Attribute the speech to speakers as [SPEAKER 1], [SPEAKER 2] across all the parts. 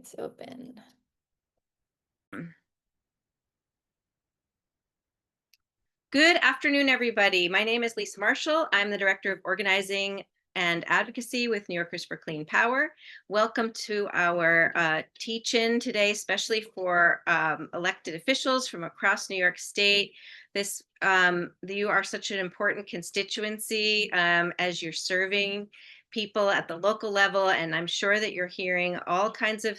[SPEAKER 1] It's open.
[SPEAKER 2] Good afternoon, everybody. My name is Lisa Marshall. I'm the Director of Organizing and Advocacy with New Yorkers for Clean Power. Welcome to our teach-in today, especially for elected officials from across New York State. You are such an important constituency as you're serving people at the local level, and I'm sure that you're hearing all kinds of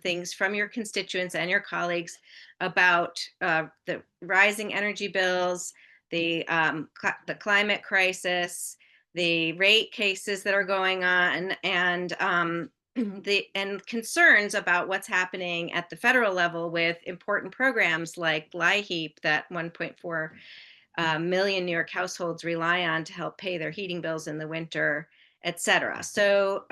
[SPEAKER 2] things from your constituents and your colleagues about the rising energy bills, the climate crisis, the rate cases that are going on, and and concerns about what's happening at the federal level with important programs like LIHEAP that 1.4 million New York households rely on to help pay their heating bills in the winter, et cetera. So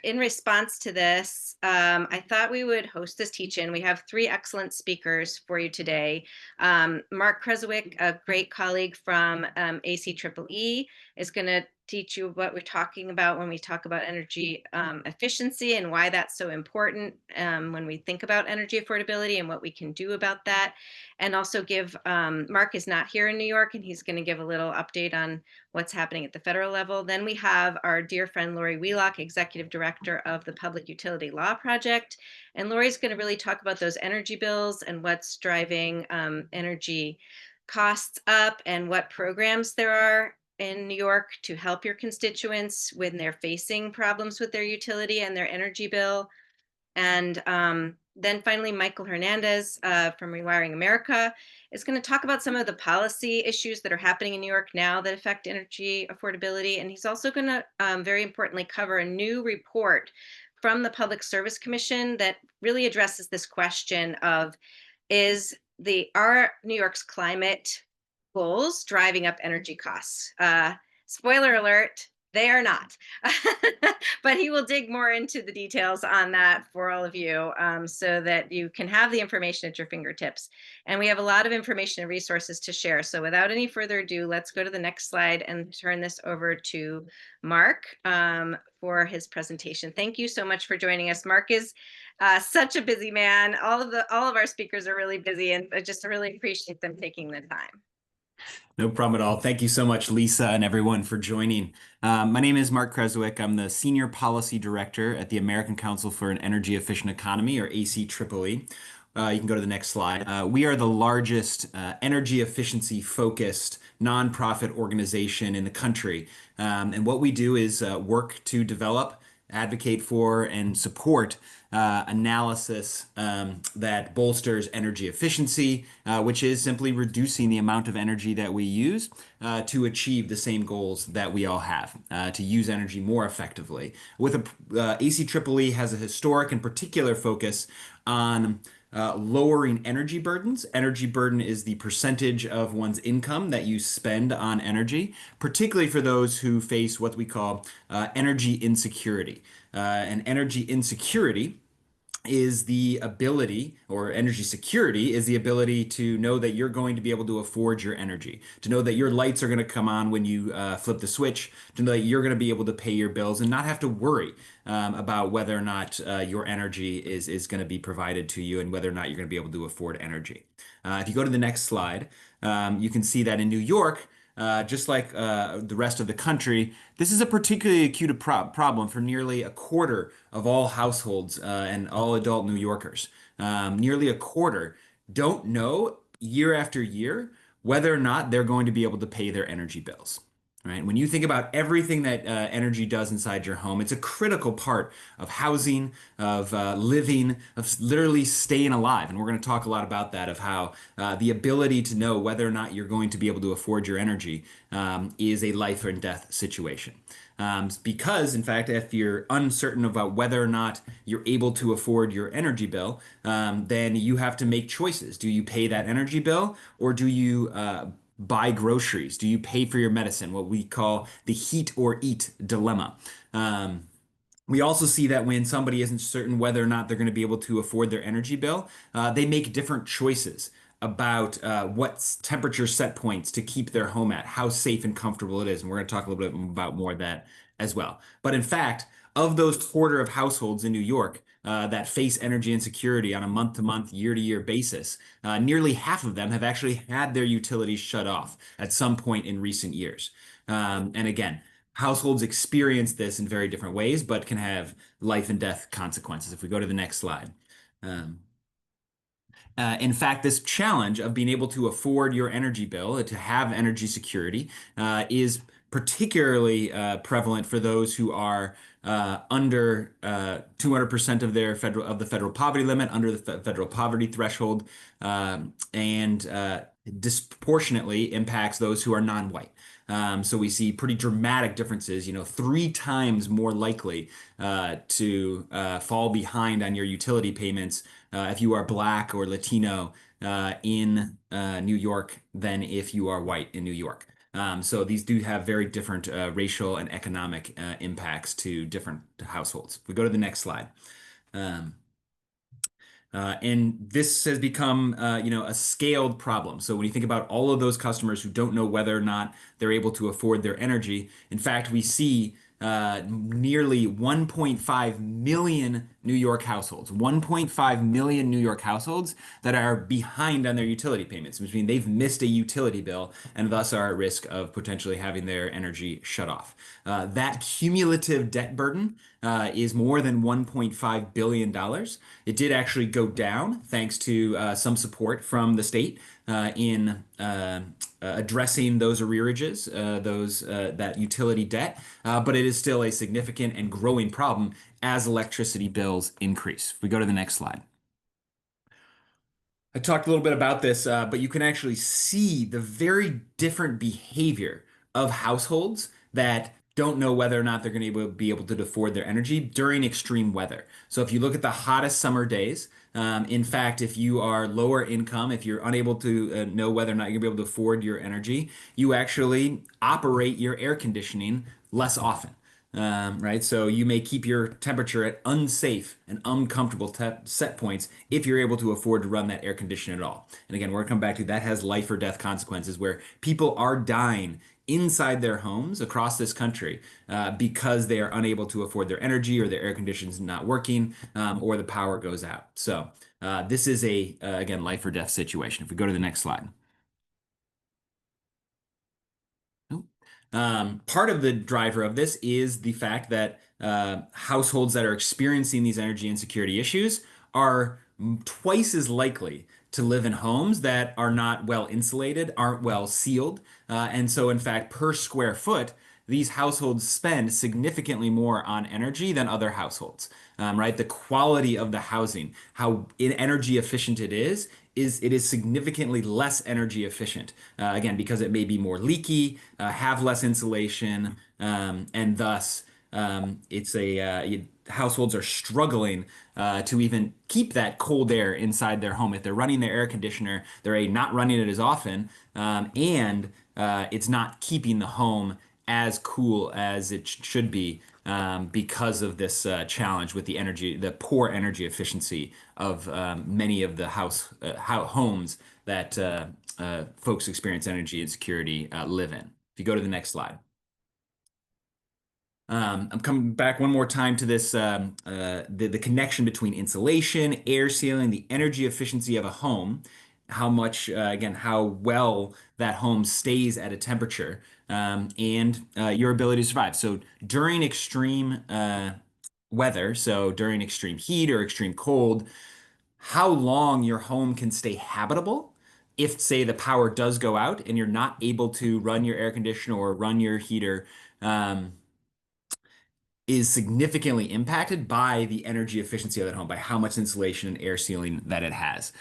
[SPEAKER 2] in response to this, I thought we would host this teach-in. We have three excellent speakers for you today. Mark Kresowick, a great colleague from ACEEE, is going to teach you what we're talking about when we talk about energy efficiency and why that's so important when we think about energy affordability and what we can do about that. And also Mark is not here in New York, and he's going to give a little update on what's happening at the federal level. Then we have our dear friend Lori Wheelock, Executive Director of the Public Utility Law Project. And Lori's going to really talk about those energy bills and what's driving energy costs up and what programs there are in New York to help your constituents when they're facing problems with their utility and their energy bill. And then finally, Michael Hernandez from Rewiring America is going to talk about some of the policy issues that are happening in New York now that affect energy affordability. And he's also going to, very importantly, cover a new report from the Public Service Commission that really addresses this question of, are New York's climate goals driving up energy costs? Spoiler alert, they are not. But he will dig more into the details on that for all of you so that you can have the information at your fingertips. And we have a lot of information and resources to share. So without any further ado, let's go to the next slide and turn this over to Mark for his presentation. Thank you so much for joining us. Mark is such a busy man. All of our speakers are really busy, and I just really appreciate them taking the time.
[SPEAKER 3] No problem at all. Thank you so much, Lisa, and everyone for joining. My name is Mark Kresowick. I'm the Senior Policy Director at the American Council for an Energy Efficient Economy, or ACEEE. You can go to the next slide. We are the largest energy efficiency focused nonprofit organization in the country. And what we do is work to develop, advocate for, and support analysis that bolsters energy efficiency, which is simply reducing the amount of energy that we use to achieve the same goals that we all have, to use energy more effectively. ACEEE has a historic and particular focus on lowering energy burdens. Energy burden is the percentage of one's income that you spend on energy, particularly for those who face what we call energy insecurity. And energy insecurity is the ability, or energy security is the ability to know that you're going to be able to afford your energy, to know that your lights are going to come on when you flip the switch, to know that you're going to be able to pay your bills and not have to worry about whether or not your energy is going to be provided to you and whether or not you're going to be able to afford energy. If you go to the next slide, you can see that in New York, just like the rest of the country, this is a particularly acute problem for nearly a quarter of all households and all adult New Yorkers. Nearly a quarter don't know year after year whether or not they're going to be able to pay their energy bills. Right? When you think about everything that energy does inside your home, it's a critical part of housing, of living, of literally staying alive. And we're going to talk a lot about that, of how the ability to know whether or not you're going to be able to afford your energy is a life or death situation. Because, in fact, if you're uncertain about whether or not you're able to afford your energy bill, then you have to make choices. Do you pay that energy bill, or do you buy groceries? Do you pay for your medicine? What we call the heat or eat dilemma. We also see that when somebody isn't certain whether or not they're going to be able to afford their energy bill, they make different choices about what temperature set points to keep their home at, how safe and comfortable it is. And we're going to talk a little bit about more of that as well. But in fact, of those quarter of households in New York that face energy insecurity on a month-to-month, year-to-year basis, nearly half of them have actually had their utilities shut off at some point in recent years. And again, households experience this in very different ways, but can have life and death consequences. If we go to the next slide. Um, in fact, this challenge of being able to afford your energy bill, to have energy security, is particularly prevalent for those who are under 200% of the federal poverty limit, under the federal poverty threshold, and disproportionately impacts those who are non-white. So we see pretty dramatic differences, 3 times more likely to fall behind on your utility payments if you are Black or Latino in New York than if you are white in New York. So these do have very different racial and economic impacts to different households. If we go to the next slide. Um, and this has become, a scaled problem. So when you think about all of those customers who don't know whether or not they're able to afford their energy, in fact, we see nearly 1.5 million New York households, 1.5 million New York households that are behind on their utility payments, which means they've missed a utility bill and thus are at risk of potentially having their energy shut off. That cumulative debt burden is more than $1.5 billion. It did actually go down thanks to some support from the state in addressing those arrearages, that utility debt, but it is still a significant and growing problem as electricity bills increase. If we go to the next slide. I talked a little bit about this, but you can actually see the very different behavior of households that don't know whether or not they're going to be able to afford their energy during extreme weather. So if you look at the hottest summer days, in fact, if you are lower income, if you're unable to know whether or not you're going to be able to afford your energy, you actually operate your air conditioning less often. Right? So you may keep your temperature at unsafe and uncomfortable set points if you're able to afford to run that air conditioner at all. And again, we're going to come back to that has life or death consequences where people are dying inside their homes across this country because they are unable to afford their energy or their air conditioners not working or the power goes out. So this is again, life or death situation. If we go to the next slide. Nope. Part of the driver of this is the fact that households that are experiencing these energy insecurity issues are twice as likely to live in homes that are not well insulated, aren't well sealed. And so, in fact, per square foot, these households spend significantly more on energy than other households, right? The quality of the housing, how energy efficient it is significantly less energy efficient. Again, because it may be more leaky, have less insulation, and thus households are struggling to even keep that cold air inside their home. If they're running their air conditioner, they're not running it as often, and it's not keeping the home as cool as it should be because of this challenge with the poor energy efficiency of many of the homes that folks experience energy insecurity live in. If you go to the next slide. I'm coming back one more time to this the connection between insulation, air sealing, the energy efficiency of a home, how much again how well that home stays at a temperature, and your ability to survive. So during extreme weather, so during extreme heat or extreme cold, how long your home can stay habitable if, say, the power does go out and you're not able to run your air conditioner or run your heater. Is significantly impacted by the energy efficiency of that home, by how much insulation and air sealing that it has.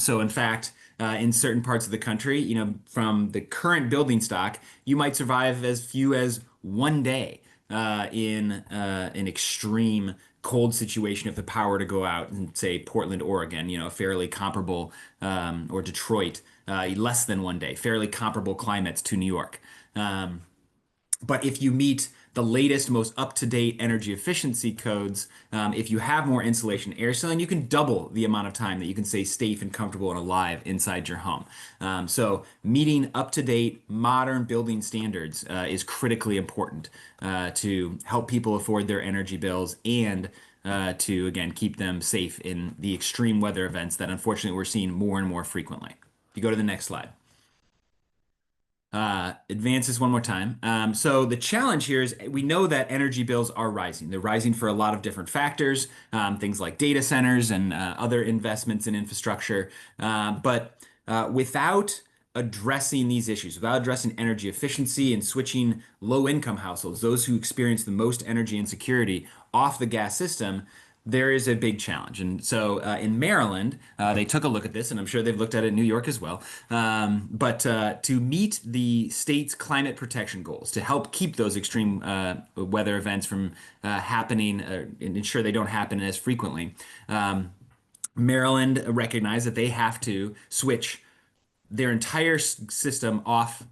[SPEAKER 3] So, in fact, in certain parts of the country, from the current building stock, you might survive as few as 1 day in an extreme cold situation if the power to go out in, say, Portland, Oregon, fairly comparable, or Detroit, less than 1 day, fairly comparable climates to New York. But if you meet the latest, most up-to-date energy efficiency codes, if you have more insulation air sealing, you can double the amount of time that you can stay safe and comfortable and alive inside your home. So meeting up-to-date modern building standards is critically important to help people afford their energy bills and to, again, keep them safe in the extreme weather events that unfortunately we're seeing more and more frequently. If you go to the next slide. Advance this one more time. So the challenge here is we know that energy bills are rising. They're rising for a lot of different factors, things like data centers and other investments in infrastructure. But without addressing these issues, without addressing energy efficiency and switching low-income households, those who experience the most energy insecurity, off the gas system, there is a big challenge. And so in Maryland, they took a look at this, and I'm sure they've looked at it in New York as well. But to meet the state's climate protection goals, to help keep those extreme weather events from happening and ensure they don't happen as frequently, Maryland recognized that they have to switch their entire system off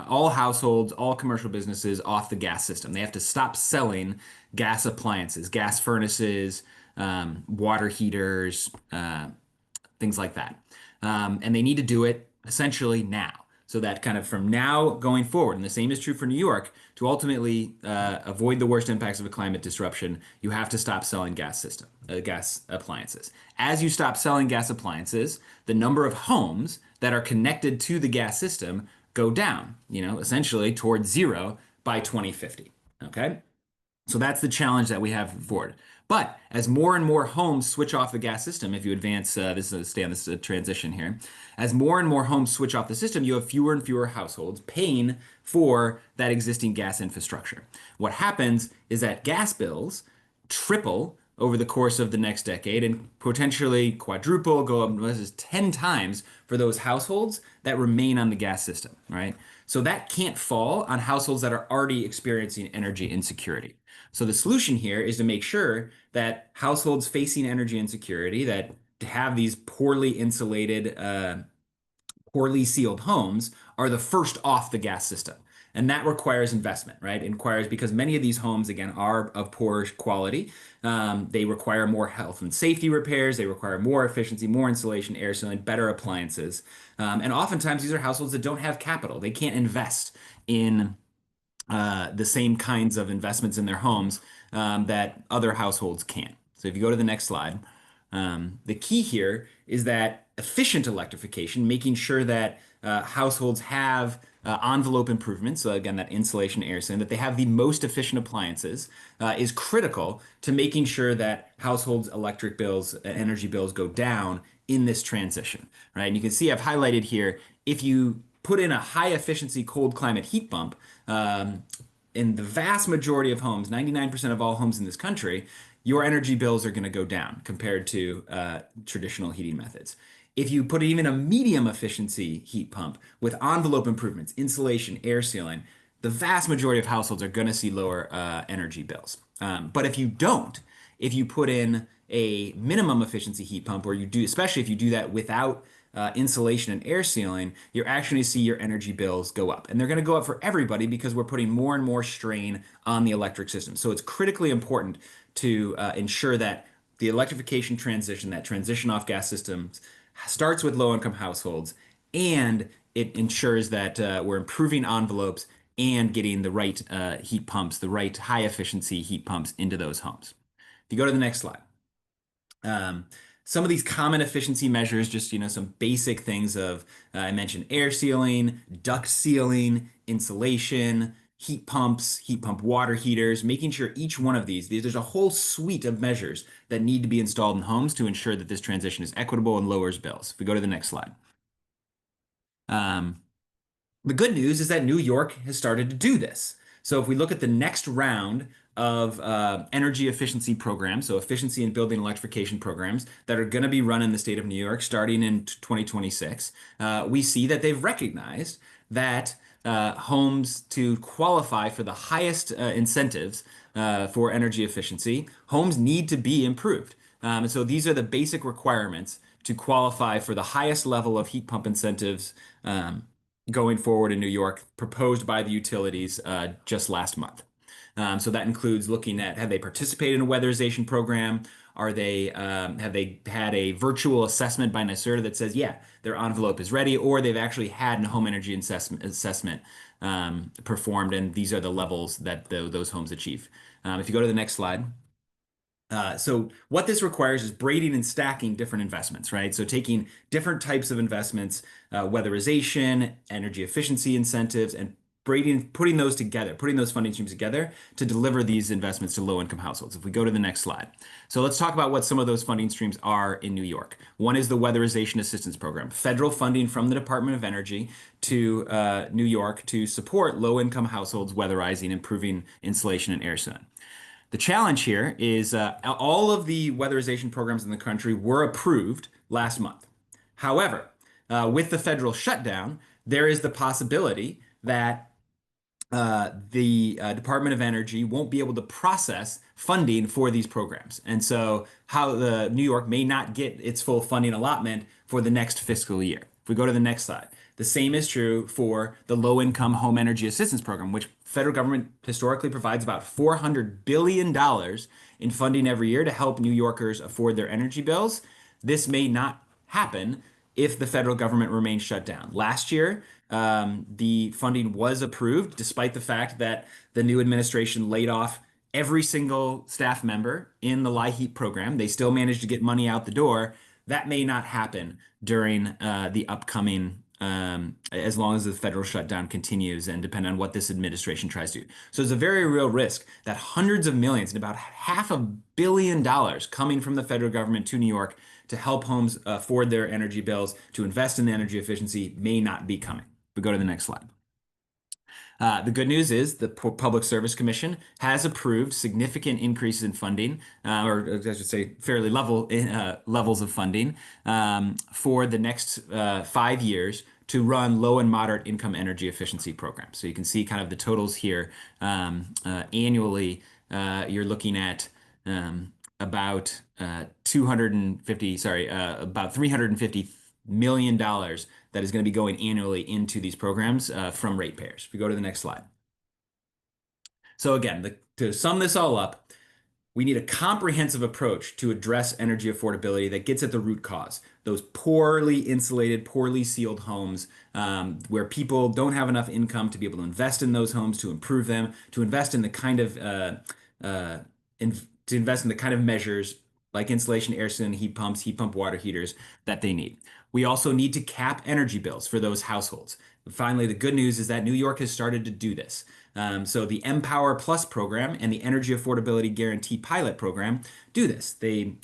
[SPEAKER 3] all households, all commercial businesses off the gas system. They have to stop selling gas appliances, gas furnaces, water heaters, things like that. And they need to do it essentially now. So that kind of from now going forward, and the same is true for New York, to ultimately avoid the worst impacts of a climate disruption, you have to stop selling gas appliances. As you stop selling gas appliances, the number of homes that are connected to the gas system go down, essentially towards zero by 2050. Okay? So that's the challenge that we have forward. But as more and more homes switch off the gas system, if you advance stay on this transition here, as more and more homes switch off the system, you have fewer and fewer households paying for that existing gas infrastructure. What happens is that gas bills triple over the course of the next decade and potentially quadruple, go up as 10 times for those households that remain on the gas system, right? So that can't fall on households that are already experiencing energy insecurity. So the solution here is to make sure that households facing energy insecurity that have these poorly insulated, poorly sealed homes are the first off the gas system. And that requires investment, right? It requires because many of these homes, again, are of poor quality. They require more health and safety repairs. They require more efficiency, more insulation, air sealing, better appliances. And oftentimes these are households that don't have capital. They can't invest in the same kinds of investments in their homes that other households can. So if you go to the next slide, the key here is that efficient electrification, making sure that households have envelope improvements, so again, that insulation air sealing, that they have the most efficient appliances, is critical to making sure that households' electric bills, energy bills go down in this transition, right? And you can see I've highlighted here, if you put in a high efficiency cold climate heat pump, in the vast majority of homes, 99% of all homes in this country, your energy bills are going to go down compared to traditional heating methods. If you put even a medium efficiency heat pump with envelope improvements, insulation, air sealing, the vast majority of households are going to see lower energy bills. But if you don't, if you put in a minimum efficiency heat pump, or you do, especially if you do that without insulation and air sealing, you're actually going to see your energy bills go up. And they're going to go up for everybody because we're putting more and more strain on the electric system. So it's critically important to ensure that the electrification transition, that transition off gas systems, starts with low-income households, and it ensures that we're improving envelopes and getting the right heat pumps, the right high-efficiency heat pumps into those homes. If you go to the next slide. Some of these common efficiency measures, just some basic things of I mentioned air sealing, duct sealing, insulation, heat pumps, heat pump water heaters, making sure each one of these, there's a whole suite of measures that need to be installed in homes to ensure that this transition is equitable and lowers bills. If we go to the next slide. The good news is that New York has started to do this. So if we look at the next round of energy efficiency programs, so efficiency in building electrification programs that are going to be run in the state of New York starting in 2026, we see that they've recognized that homes to qualify for the highest incentives for energy efficiency, homes need to be improved. And so these are the basic requirements to qualify for the highest level of heat pump incentives going forward in New York proposed by the utilities just last month. So that includes looking at, have they participated in a weatherization program? Have they had a virtual assessment by NYSERDA that says, yeah, their envelope is ready, or they've actually had a home energy assessment performed, and these are the levels that those homes achieve. If you go to the next slide. So what this requires is braiding and stacking different investments, right? So taking different types of investments, weatherization, energy efficiency incentives, and putting those together, putting those funding streams together to deliver these investments to low-income households. If we go to the next slide. So let's talk about what some of those funding streams are in New York. One is the Weatherization Assistance Program, federal funding from the Department of Energy to New York to support low-income households weatherizing, improving insulation and air sun. The challenge here is all of the weatherization programs in the country were approved last month. However, with the federal shutdown, there is the possibility that the Department of Energy won't be able to process funding for these programs. And so how the New York may not get its full funding allotment for the next fiscal year. If we go to the next slide, the same is true for the low income home energy assistance program, which federal government historically provides about $400 billion in funding every year to help New Yorkers afford their energy bills. This may not happen if the federal government remains shut down. Last year, the funding was approved, despite the fact that the new administration laid off every single staff member in the LIHEAP program. They still managed to get money out the door. That may not happen during the upcoming, as long as the federal shutdown continues and depend on what this administration tries to do. So there's a very real risk that hundreds of millions and about $500 million coming from the federal government to New York to help homes afford their energy bills, to invest in the energy efficiency may not be coming. We go to the next slide. The good news is the Public Service Commission has approved significant increases in funding, or I should say fairly levels of funding for the next 5 years to run low and moderate income energy efficiency programs. So you can see kind of the totals here. Annually, you're looking at about 250, sorry, about $350 million that is going to be going annually into these programs from ratepayers. If we go to the next slide. So again, to sum this all up, we need a comprehensive approach to address energy affordability that gets at the root cause. Those poorly insulated, poorly sealed homes where people don't have enough income to be able to invest in those homes, to improve them, to invest in the kind of to invest in the kind of measures like insulation, air sun, heat pumps, heat pump water heaters that they need. We also need to cap energy bills for those households. Finally, the good news is that New York has started to do this. So the Empower Plus program and the Energy Affordability Guarantee Pilot program do this. They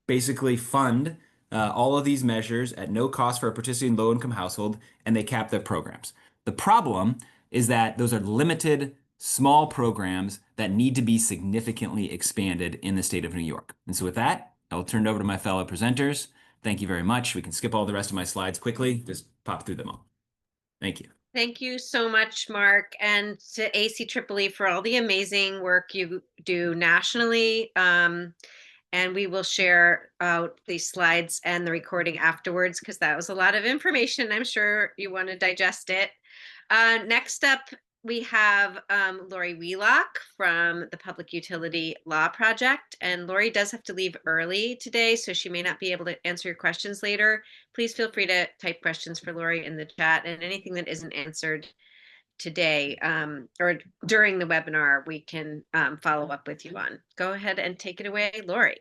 [SPEAKER 3] basically fund all of these measures at no cost for a participating low-income household, and they cap their programs. The problem is that those are limited, small programs that need to be significantly expanded in the state of New York. And so with that, I will turn it over to my fellow presenters. Thank you very much. We can skip all the rest of my slides quickly, just pop through them all. Thank you.
[SPEAKER 2] Thank you so much, Mark, and to ACEEE for all the amazing work you do nationally. And we will share out these slides and the recording afterwards because that was a lot of information. I'm sure you want to digest it. Next up, we have Lori Wheelock from the Public Utility Law Project. And Lori does have to leave early today, so she may not be able to answer your questions later. Please feel free to type questions for Lori in the chat, and anything that isn't answered today or during the webinar, we can follow up with you on. Go ahead and take it away, Lori.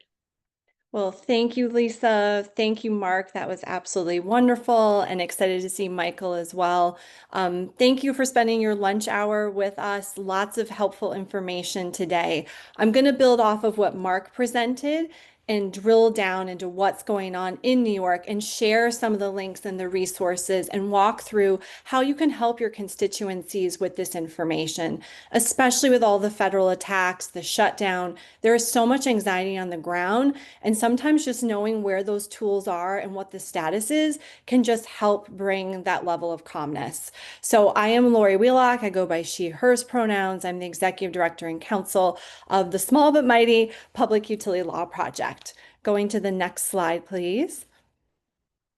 [SPEAKER 1] Well, thank you, Lisa. Thank you, Mark. That was absolutely wonderful, and excited to see Michael as well. Thank you for spending your lunch hour with us. Lots of helpful information today. I'm going to build off of what Mark presented and drill down into what's going on in New York and share some of the links and the resources and walk through how you can help your constituencies with this information, especially with all the federal attacks, the shutdown. There is so much anxiety on the ground, and sometimes just knowing where those tools are and what the status is can just help bring that level of calmness. So I am Lori Wheelock. I go by she, hers pronouns. I'm the executive director and counsel of the small but mighty Public Utility Law Project. Going to the next slide, please.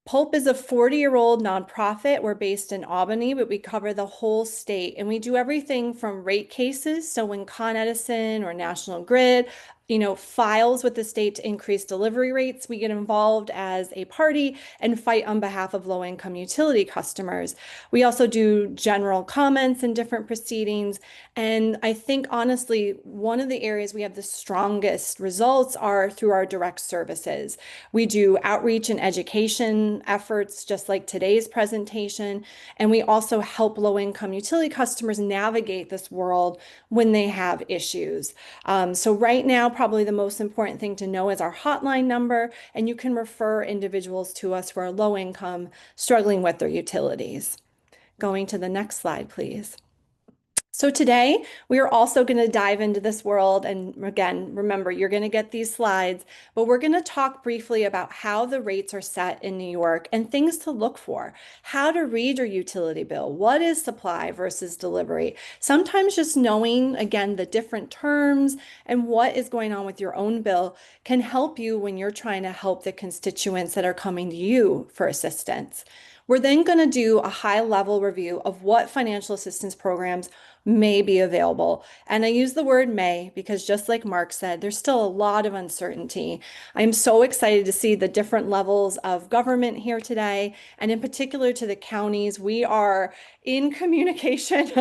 [SPEAKER 1] Pulp is a 40-year-old nonprofit. We're based in Albany, but we cover the whole state. And we do everything from rate cases. So when Con Edison or National Grid, files with the state to increase delivery rates, we get involved as a party and fight on behalf of low-income utility customers. We also do general comments in different proceedings. And I think honestly, one of the areas we have the strongest results are through our direct services. We do outreach and education efforts, just like today's presentation. And we also help low-income utility customers navigate this world when they have issues. So right now, probably the most important thing to know is our hotline number, and you can refer individuals to us who are low income, struggling with their utilities. Going to the next slide, please. So today we are also going to dive into this world. And again, remember, you're going to get these slides, but we're going to talk briefly about how the rates are set in New York and things to look for, how to read your utility bill, what is supply versus delivery. Sometimes just knowing, again, the different terms and what is going on with your own bill can help you when you're trying to help the constituents that are coming to you for assistance. We're then going to do a high-level review of what financial assistance programs may be available. And I use the word may because just like Mark said, there's still a lot of uncertainty. I'm so excited to see the different levels of government here today, and in particular to the counties. We are in communication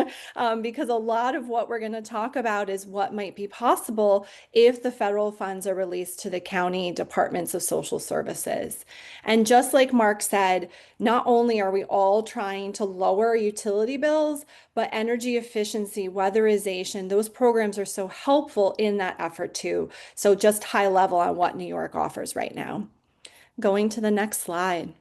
[SPEAKER 1] because a lot of what we're going to talk about is what might be possible if the federal funds are released to the county departments of social services. And just like Mark said, not only are we all trying to lower utility bills, but energy efficiency, weatherization, those programs are so helpful in that effort too. So just high level on what New York offers right now. Going to the next slide.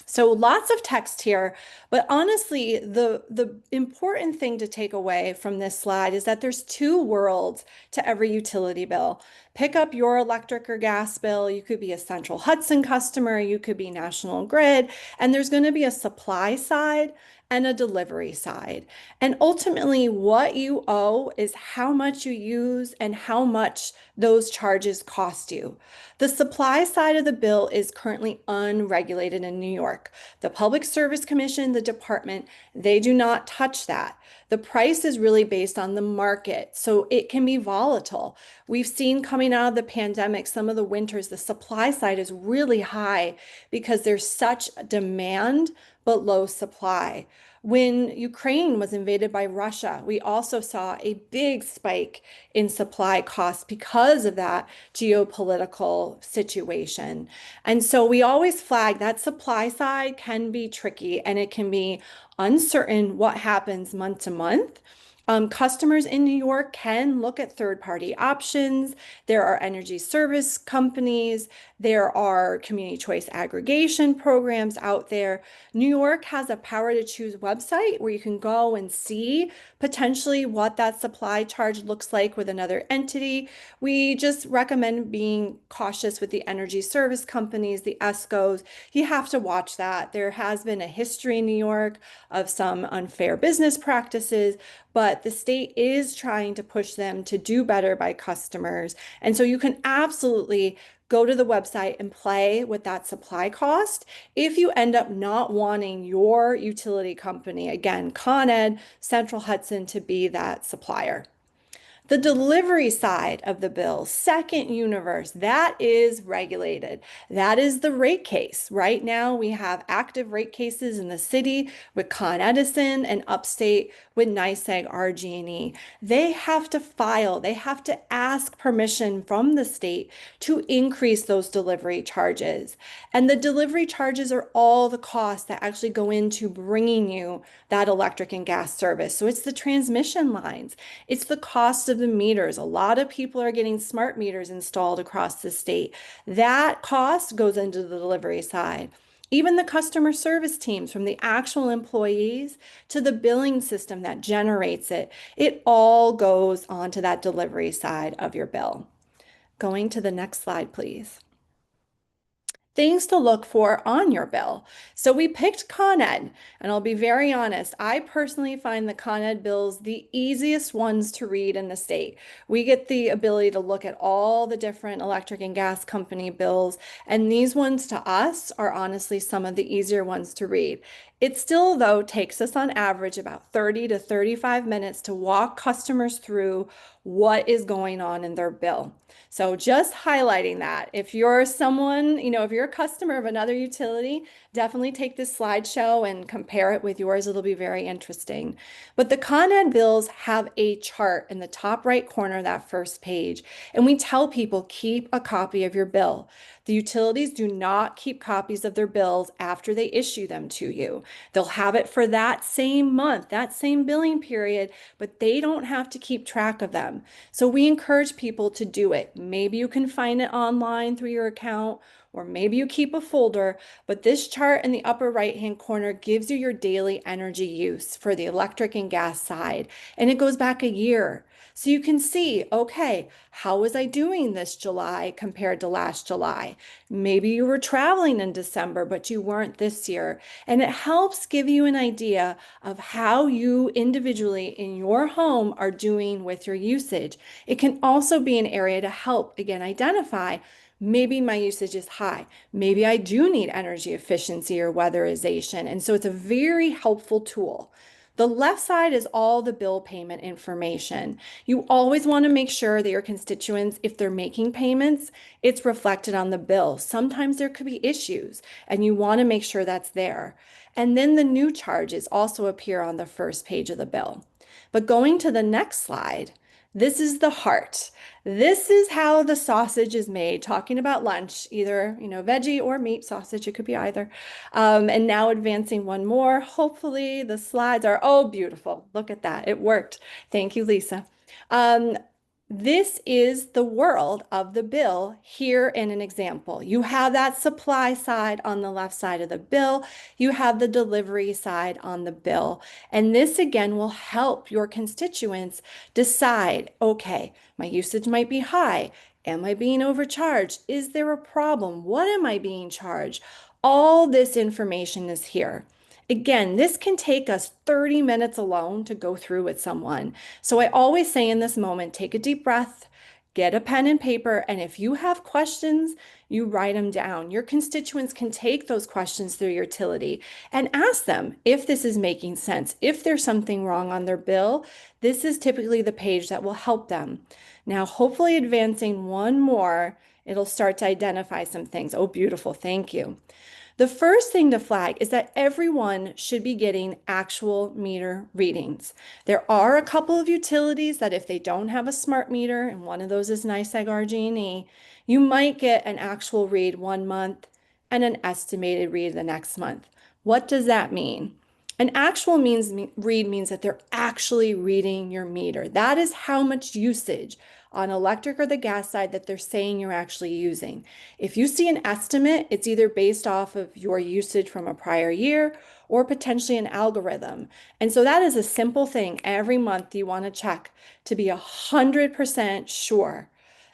[SPEAKER 1] So lots of text here, but honestly, the important thing to take away from this slide is that there's two worlds to every utility bill. Pick up your electric or gas bill. You could be a Central Hudson customer, you could be National Grid, and there's going to be a supply side and a delivery side. And ultimately, what you owe is how much you use and how much those charges cost you. The supply side of the bill is currently unregulated in New York. The Public Service Commission, the department, they do not touch that. The price is really based on the market, so it can be volatile. We've seen coming out of the pandemic, some of the winters, the supply side is really high because there's such demand but low supply. When Ukraine was invaded by Russia, we also saw a big spike in supply costs because of that geopolitical situation. And so we always flag that supply side can be tricky and it can be uncertain what happens month to month. Customers in New York can look at third-party options. There are energy service companies. There are community choice aggregation programs out there. New York has a power to choose website where you can go and see potentially what that supply charge looks like with another entity. We just recommend being cautious with the energy service companies, the ESCOs. You have to watch that. There has been a history in New York of some unfair business practices, but the state is trying to push them to do better by customers. And so you can absolutely go to the website and play with that supply cost if you end up not wanting your utility company, again, Con Ed, Central Hudson, to be that supplier. The delivery side of the bill, second universe, that is regulated. That is the rate case. Right now, we have active rate cases in the city with Con Edison and upstate with NYSEG RG&E. They have to file, they have to ask permission from the state to increase those delivery charges. And the delivery charges are all the costs that actually go into bringing you that electric and gas service. So it's the transmission lines, it's the cost of the meters. A lot of people are getting smart meters installed across the state. That cost goes into the delivery side. Even the customer service teams, from the actual employees to the billing system that generates it, it all goes onto that delivery side of your bill. Going to the next slide, please. things to look for on your bill. So we picked Con Ed, and I'll be very honest, I personally find the Con Ed bills the easiest ones to read in the state. We get the ability to look at all the different electric and gas company bills, and these ones to us are honestly some of the easier ones to read. It still, though, takes us on average about 30 to 35 minutes to walk customers through what is going on in their bill. So just highlighting that. If you're someone, if you're a customer of another utility, definitely take this slideshow and compare it with yours. It'll be very interesting. But the Con Ed bills have a chart in the top right corner of that first page. And we tell people keep a copy of your bill. The utilities do not keep copies of their bills after they issue them to you. They'll have it for that same month, that same billing period, but they don't have to keep track of them. So we encourage people to do it. Maybe you can find it online through your account, or maybe you keep a folder, but this chart in the upper right-hand corner gives you your daily energy use for the electric and gas side, and it goes back a year. So you can see, okay, how was I doing this July compared to last July? Maybe you were traveling in December, but you weren't this year. And it helps give you an idea of how you individually in your home are doing with your usage. It can also be an area to help, again, identify maybe my usage is high. Maybe I do need energy efficiency or weatherization. And so it's a very helpful tool. The left side is all the bill payment information. You always want to make sure that your constituents, if they're making payments, it's reflected on the bill. Sometimes there could be issues, and you want to make sure that's there. And then the new charges also appear on the first page of the bill. But going to the next slide, this is the heart. This is how the sausage is made, talking about lunch, either, veggie or meat sausage, it could be either. And now advancing one more. Hopefully the slides are, oh, beautiful. Look at that. It worked. Thank you, Lisa. This is the world of the bill here in an example. You have that supply side on the left side of the bill. You have the delivery side on the bill. And this again will help your constituents decide, okay, my usage might be high. Am I being overcharged? Is there a problem? What am I being charged? All this information is here. Again, this can take us 30 minutes alone to go through with someone. So I always say in this moment, take a deep breath, get a pen and paper, and if you have questions, you write them down. Your constituents can take those questions through your utility and ask them if this is making sense. If there's something wrong on their bill, this is typically the page that will help them. Now, hopefully advancing one more, it'll start to identify some things. Oh, beautiful. Thank you. The first thing to flag is that everyone should be getting actual meter readings. There are a couple of utilities that if they don't have a smart meter, and one of those is NYSEG RG&E, you might get an actual read one month and an estimated read the next month. What does that mean? An actual read means that they're actually reading your meter. That is how much usage on electric or the gas side that they're saying you're actually using. If you see an estimate, it's either based off of your usage from a prior year or potentially an algorithm. And so that is a simple thing every month you want to check to be 100% sure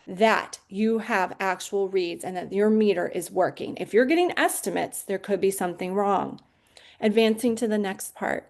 [SPEAKER 1] that you have actual reads and that your meter is working. If you're getting estimates, there could be something wrong. Advancing to the next part.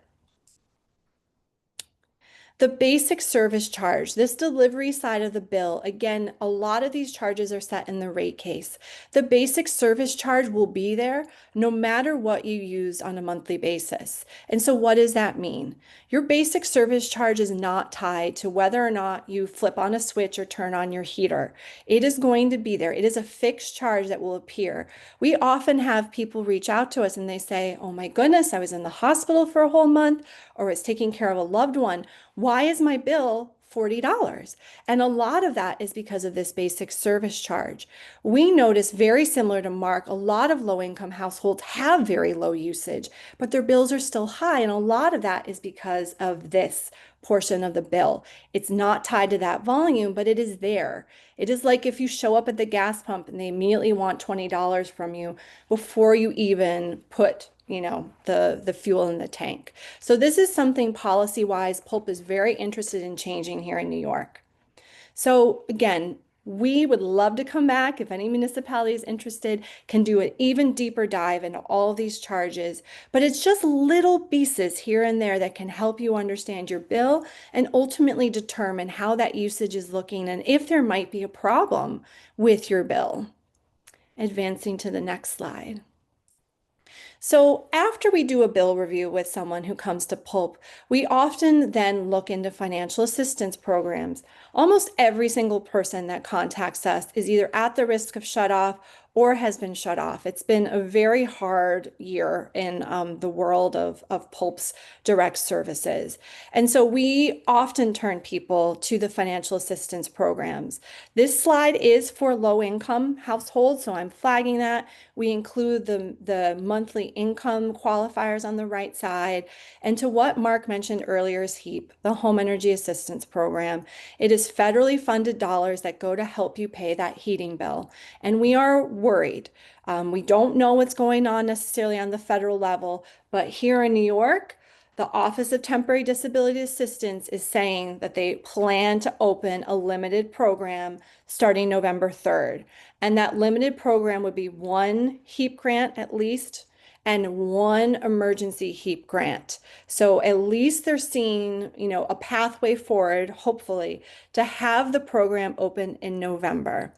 [SPEAKER 1] The basic service charge, this delivery side of the bill, again, a lot of these charges are set in the rate case. The basic service charge will be there no matter what you use on a monthly basis. And so what does that mean? Your basic service charge is not tied to whether or not you flip on a switch or turn on your heater. It is going to be there. It is a fixed charge that will appear. We often have people reach out to us and they say, oh my goodness, I was in the hospital for a whole month or was taking care of a loved one. Why is my bill $40? And a lot of that is because of this basic service charge. We notice, very similar to Mark, a lot of low-income households have very low usage, but their bills are still high. And a lot of that is because of this portion of the bill. It's not tied to that volume, but it is there. It is like if you show up at the gas pump and they immediately want $20 from you before you even put the fuel in the tank. So this is something policy-wise, Pulp is very interested in changing here in New York. So again, We would love to come back if any municipality is interested, can do an even deeper dive into all of these charges. But it's just little pieces here and there that can help you understand your bill and ultimately determine how that usage is looking and if there might be a problem with your bill. Advancing to the next slide. So after we do a bill review with someone who comes to Pulp, we often then look into financial assistance programs. Almost every single person that contacts us is either at the risk of shut off or has been shut off. It's been a very hard year in the world of Pulp's direct services. And so we often turn people to the financial assistance programs. This slide is for low income households, so I'm flagging that. We include the monthly income qualifiers on the right side. And to what Mark mentioned earlier is HEAP, the Home Energy Assistance Program. It is federally funded dollars that go to help you pay that heating bill. And we are worried. We don't know what's going on necessarily on the federal level, but here in New York, the Office of Temporary Disability Assistance is saying that they plan to open a limited program starting November 3rd. And that limited program would be one HEAP grant at least and one emergency HEAP grant. So at least they're seeing, a pathway forward, hopefully, to have the program open in November.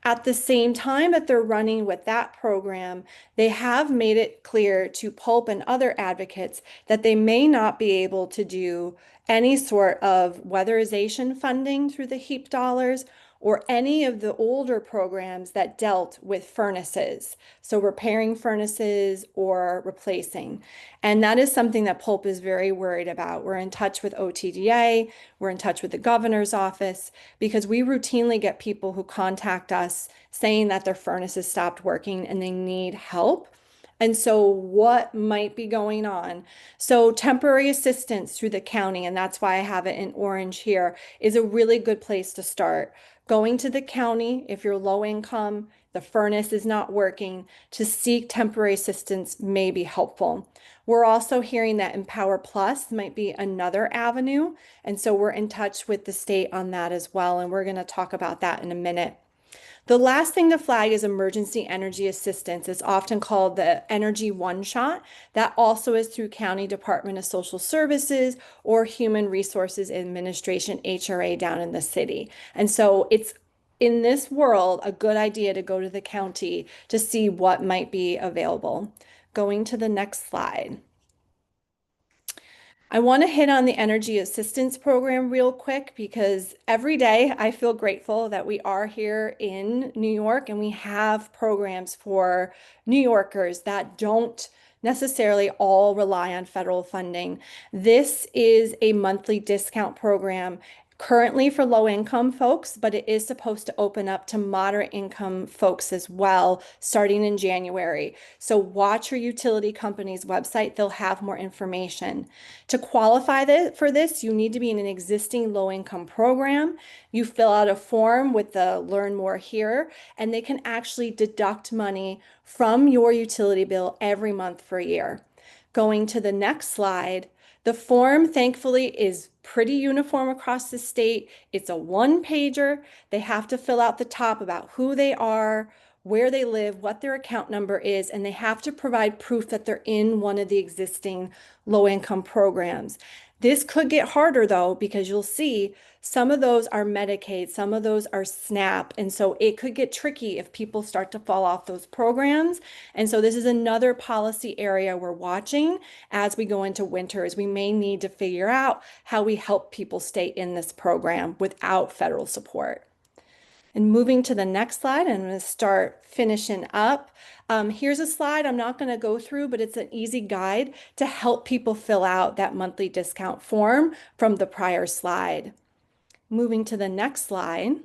[SPEAKER 1] At the same time that they're running with that program, they have made it clear to Pulp and other advocates that they may not be able to do any sort of weatherization funding through the HEAP dollars or any of the older programs that dealt with furnaces. So repairing furnaces or replacing. And that is something that Pulp is very worried about. We're in touch with OTDA, we're in touch with the governor's office, because we routinely get people who contact us saying that their furnaces stopped working and they need help. And so what might be going on? So temporary assistance through the county, and that's why I have it in orange here, is a really good place to start. Going to the county, if you're low income, the furnace is not working, to seek temporary assistance may be helpful. We're also hearing that Empower Plus might be another avenue. And so we're in touch with the state on that as well. And we're going to talk about that in a minute. The last thing to flag is emergency energy assistance. It's often called the Energy One Shot. That also is through County Department of Social Services or Human Resources Administration, HRA, down in the city. And so it's in this world a good idea to go to the county to see what might be available. Going to the next slide. I want to hit on the energy assistance program real quick because every day I feel grateful that we are here in New York and we have programs for New Yorkers that don't necessarily all rely on federal funding. This is a monthly discount program currently for low income folks, but it is supposed to open up to moderate income folks as well starting in January. So watch your utility company's website, they'll have more information. To qualify for this, you need to be in an existing low income program. You fill out a form with the Learn More Here, and they can actually deduct money from your utility bill every month for a year. Going to the next slide, the form, thankfully, is pretty uniform across the state. It's a one-pager. They have to fill out the top about who they are, where they live, what their account number is, and they have to provide proof that they're in one of the existing low-income programs. This could get harder though, because you'll see some of those are Medicaid, some of those are SNAP. And so it could get tricky if people start to fall off those programs. And so this is another policy area we're watching as we go into winter, is we may need to figure out how we help people stay in this program without federal support. And moving to the next slide, I'm going to start finishing up. Here's a slide I'm not going to go through, but it's an easy guide to help people fill out that monthly discount form from the prior slide. Moving to the next slide.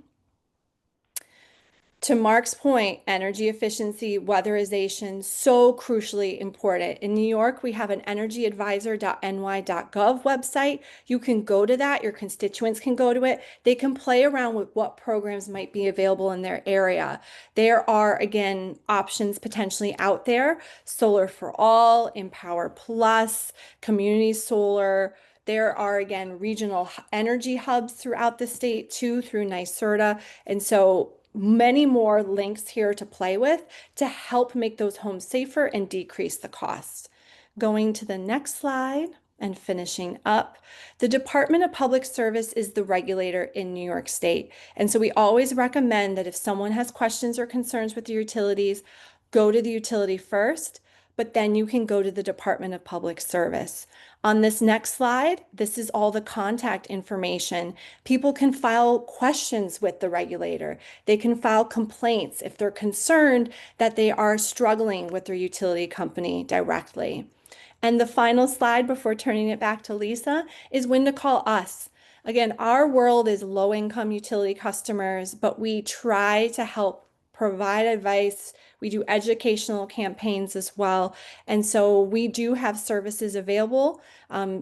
[SPEAKER 1] To Mark's point, energy efficiency, weatherization, so crucially important. In New York, we have an energyadvisor.ny.gov website. You can go to that. Your constituents can go to it. They can play around with what programs might be available in their area. There are, again, options potentially out there. Solar for All, Empower Plus, Community Solar, There are, again, regional energy hubs throughout the state too, through NYSERDA. And so many more links here to play with to help make those homes safer and decrease the costs. Going to the next slide and finishing up, the Department of Public Service is the regulator in New York State. And so we always recommend that if someone has questions or concerns with the utilities, go to the utility first, but then you can go to the Department of Public Service. On this next slide, this is all the contact information. People can file questions with the regulator. They can file complaints if they're concerned that they are struggling with their utility company directly. And the final slide before turning it back to Lisa is when to call us. Again, our world is low-income utility customers, but we try to help provide advice. We do educational campaigns as well. And so we do have services available.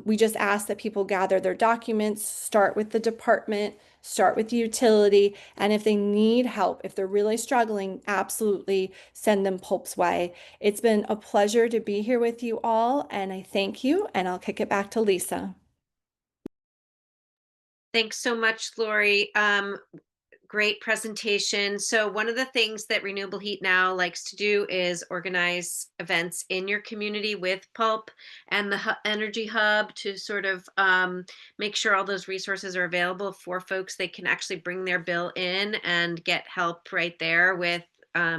[SPEAKER 1] We just ask that people gather their documents, start with the department, start with the utility, and if they need help, if they're really struggling, absolutely send them Pulp's way. It's been a pleasure to be here with you all, and I thank you, and I'll kick it back to Lisa.
[SPEAKER 2] Thanks so much, Lori. Great presentation. So one of the things that Renewable Heat Now likes to do is organize events in your community with Pulp and the Energy Hub to sort of make sure all those resources are available for folks. They can actually bring their bill in and get help right there with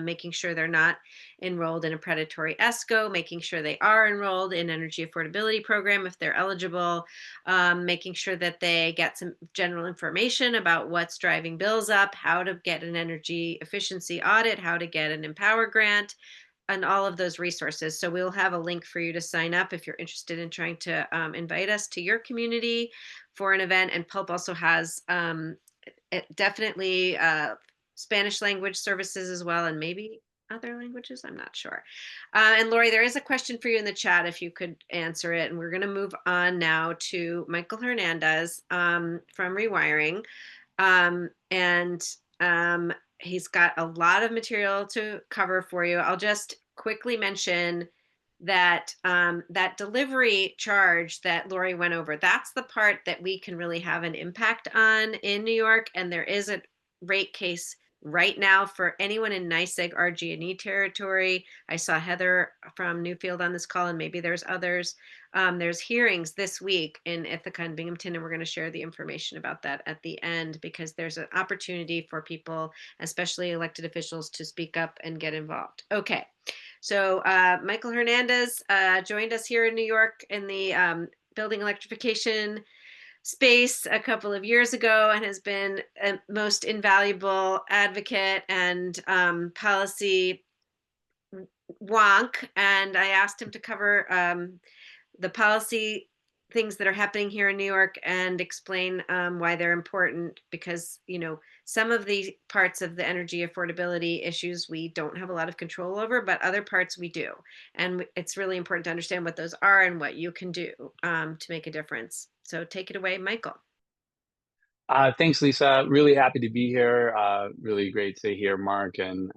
[SPEAKER 2] making sure they're not enrolled in a predatory ESCO, making sure they are enrolled in energy affordability program if they're eligible, making sure that they get some general information about what's driving bills up, how to get an energy efficiency audit, how to get an Empower grant, and all of those resources. So we'll have a link for you to sign up if you're interested in trying to invite us to your community for an event. And Pulp also has definitely Spanish language services as well, and maybe other languages, I'm not sure. And Lori, there is a question for you in the chat if you could answer it. And we're going to move on now to Michael Hernandez from Rewiring. And he's got a lot of material to cover for you. I'll just quickly mention that that delivery charge that Lori went over, that's the part that we can really have an impact on in New York. And there is a rate case right now for anyone in NYSEG RG&E territory. I saw Heather from Newfield on this call, and maybe there's others. There's hearings this week in Ithaca and Binghamton, and we're going to share the information about that at the end, because there's an opportunity for people, especially elected officials, to speak up and get involved. Okay, so Michael Hernandez joined us here in New York in the building electrification space a couple of years ago and has been a most invaluable advocate and policy wonk. And I asked him to cover the policy things that are happening here in New York and explain why they're important, because, you know, some of the parts of the energy affordability issues we don't have a lot of control over, but other parts we do. And it's really important to understand what those are and what you can do to make a difference. So take it away, Michael.
[SPEAKER 4] Thanks, Lisa. Really happy to be here. Really great to hear Mark and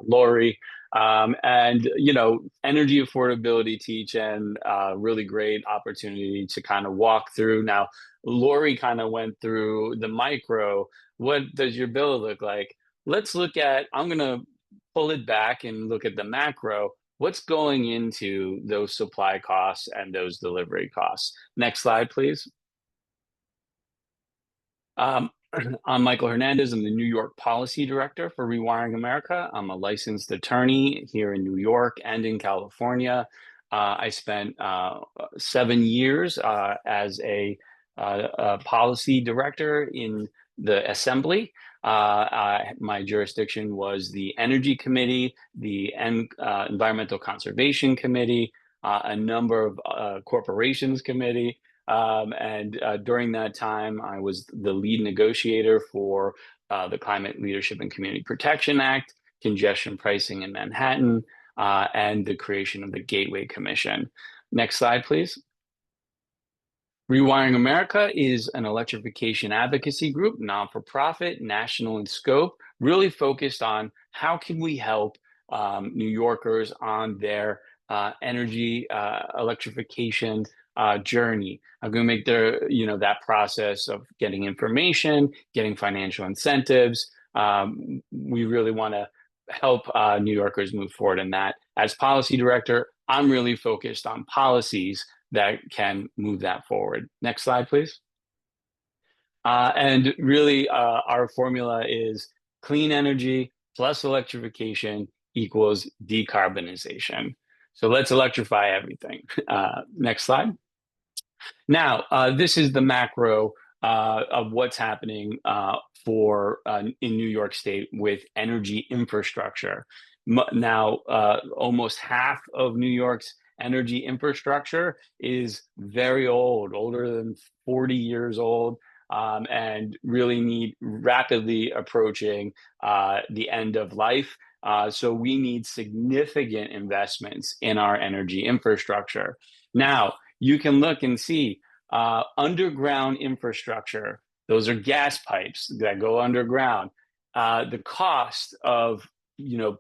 [SPEAKER 4] Lori. And, you know, energy affordability teach and really great opportunity to kind of walk through. Now, Lori kind of went through the micro. What does your bill look like? Let's look at, I'm going to pull it back and look at the macro. What's going into those supply costs and those delivery costs? Next slide, please. I'm Michael Hernandez. I'm the New York Policy Director for Rewiring America. I'm a licensed attorney here in New York and in California. I spent 7 years as a policy director in the Assembly. My jurisdiction was the Energy Committee, the Environmental Conservation Committee, a number of corporations committee. And during that time, I was the lead negotiator for the Climate Leadership and Community Protection Act, congestion pricing in Manhattan, and the creation of the Gateway Commission. Next slide, please. Rewiring America is an electrification advocacy group, non-for-profit, national in scope, really focused on how can we help New Yorkers on their energy electrification journey. I'm going to make that process of getting information, getting financial incentives. We really want to help New Yorkers move forward in that. As policy director, I'm really focused on policies that can move that forward. Next slide, please. And really, our formula is clean energy plus electrification equals decarbonization. So let's electrify everything. Next slide. Now, this is the macro of what's happening in New York State with energy infrastructure. Now, almost half of New York's energy infrastructure is very old, older than 40 years old, and really rapidly approaching the end of life. So we need significant investments in our energy infrastructure. Now, you can look and see underground infrastructure. Those are gas pipes that go underground. The cost of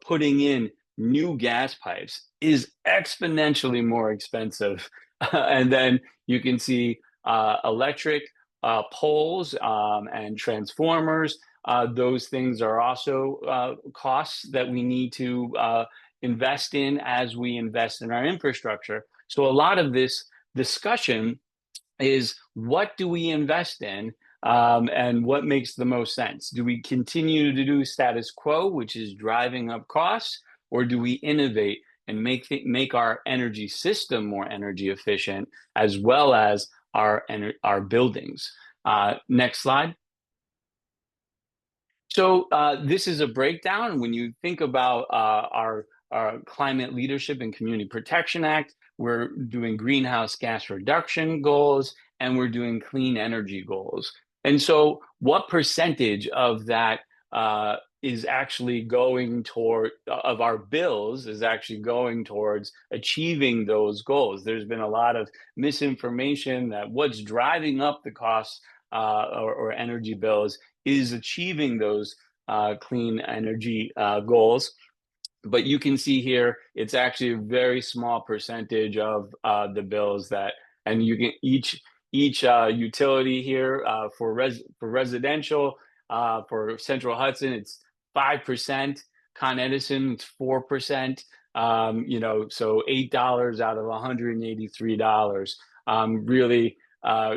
[SPEAKER 4] putting in new gas pipes is exponentially more expensive. And then you can see electric poles and transformers. Those things are also costs that we need to invest in as we invest in our infrastructure. So a lot of this discussion is, what do we invest in, and what makes the most sense? Do we continue to do status quo, which is driving up costs, or do we innovate and make our energy system more energy efficient, as well as our buildings? Next slide. So this is a breakdown. When you think about our Climate Leadership and Community Protection Act, we're doing greenhouse gas reduction goals, and we're doing clean energy goals. And so what percentage of that is actually going of our bills is actually going towards achieving those goals? There's been a lot of misinformation that what's driving up the costs or energy bills is achieving those clean energy goals. But you can see here, it's actually a very small percentage of the bills and you can each utility here for residential, for Central Hudson, it's 5%. Con Edison, it's 4%. So $8 out of $183. Really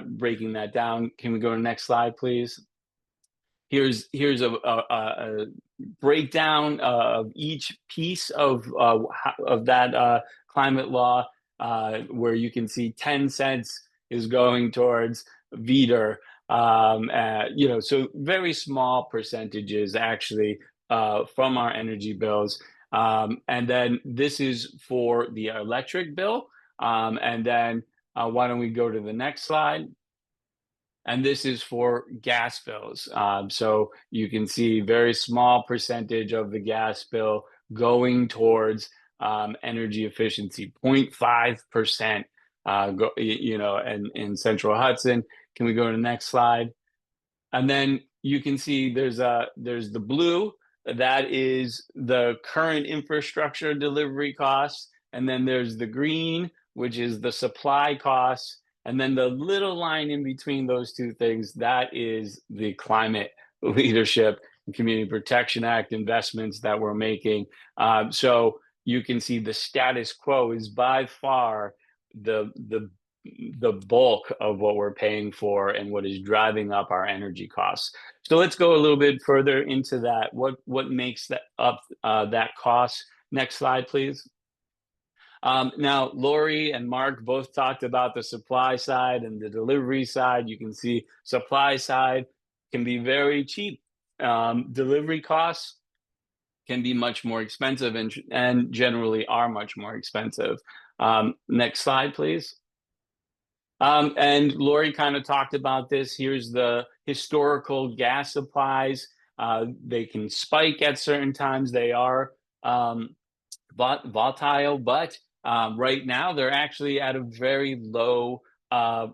[SPEAKER 4] breaking that down. Can we go to the next slide, please? Here's a breakdown of each piece of that climate law, where you can see 10 cents is going towards VETR. So very small percentages actually from our energy bills. And then this is for the electric bill. And then why don't we go to the next slide? And this is for gas bills. So you can see very small percentage of the gas bill going towards energy efficiency, 0.5%, in Central Hudson. Can we go to the next slide? And then you can see there's the blue, that is the current infrastructure delivery costs. And then there's the green, which is the supply costs. And then the little line in between those two things, that is the Climate Leadership and Community Protection Act investments that we're making. So you can see the status quo is by far the bulk of what we're paying for and what is driving up our energy costs. So let's go a little bit further into that. What makes that up, that cost? Next slide, please. Now, Lori and Mark both talked about the supply side and the delivery side. You can see supply side can be very cheap. Delivery costs can be much more expensive and generally are much more expensive. Next slide, please. And Lori kind of talked about this. Here's the historical gas supplies. They can spike at certain times. They are volatile, but right now they're actually at a very low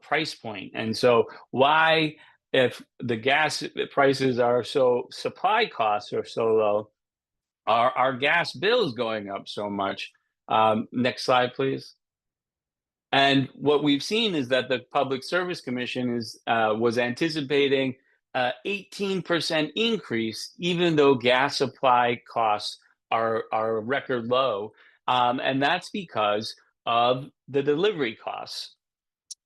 [SPEAKER 4] price point. And so why, if the gas prices are supply costs are so low, are our gas bills going up so much? Next slide, please. And what we've seen is that the Public Service Commission was anticipating 18% increase, even though gas supply costs are record low. And that's because of the delivery costs.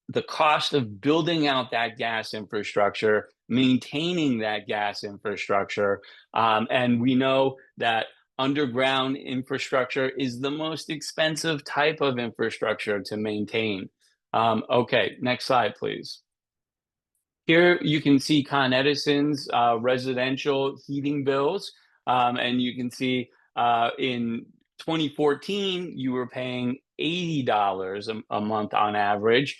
[SPEAKER 4] The cost of building out that gas infrastructure, maintaining that gas infrastructure. And we know that underground infrastructure is the most expensive type of infrastructure to maintain. Okay, next slide, please. Here you can see Con Edison's residential heating bills, and you can see in 2014 you were paying $80 a month on average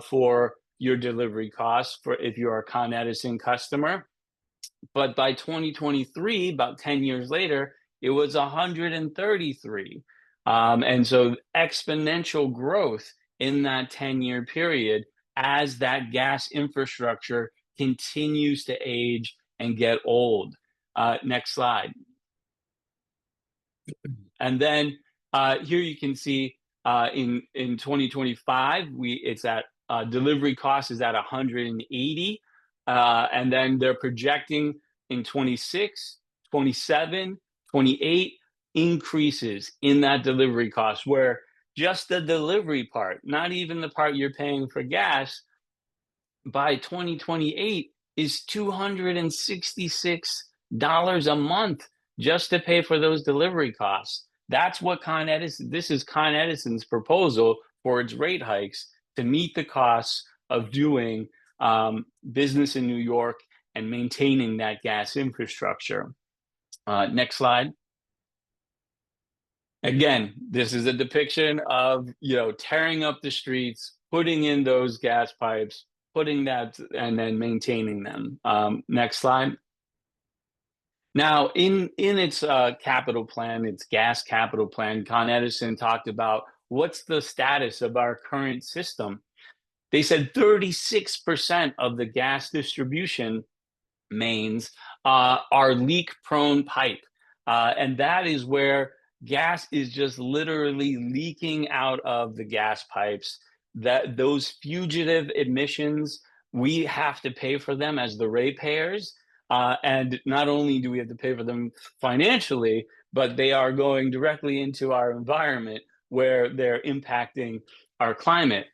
[SPEAKER 4] for your delivery costs for if you're a Con Edison customer. But by 2023, about 10 years later, it was 133. And so exponential growth in that 10-year period as that gas infrastructure continues to age and get old. Next slide. And then here you can see in 2025, it's at delivery cost is at 180. And then they're projecting in 26, 27, 28 increases in that delivery cost, where just the delivery part, not even the part you're paying for gas, by 2028 is $266 a month just to pay for those delivery costs. That's what this is Con Edison's proposal for its rate hikes to meet the costs of doing business in New York and maintaining that gas infrastructure. Next slide. Again, this is a depiction of, tearing up the streets, putting in those gas pipes, putting that, and then maintaining them. Next slide. Now, in its capital plan, its gas capital plan, Con Edison talked about what's the status of our current system. They said 36% of the gas distribution mains are leak-prone pipe. And that is where gas is just literally leaking out of the gas pipes. Those fugitive emissions, we have to pay for them as the ratepayers. And not only do we have to pay for them financially, but they are going directly into our environment where they're impacting our climate.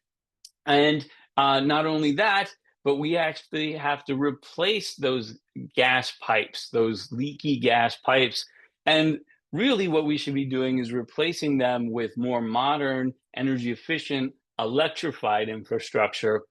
[SPEAKER 4] And not only that, but we actually have to replace those gas pipes, those leaky gas pipes. And really what we should be doing is replacing them with more modern, energy efficient, electrified infrastructure.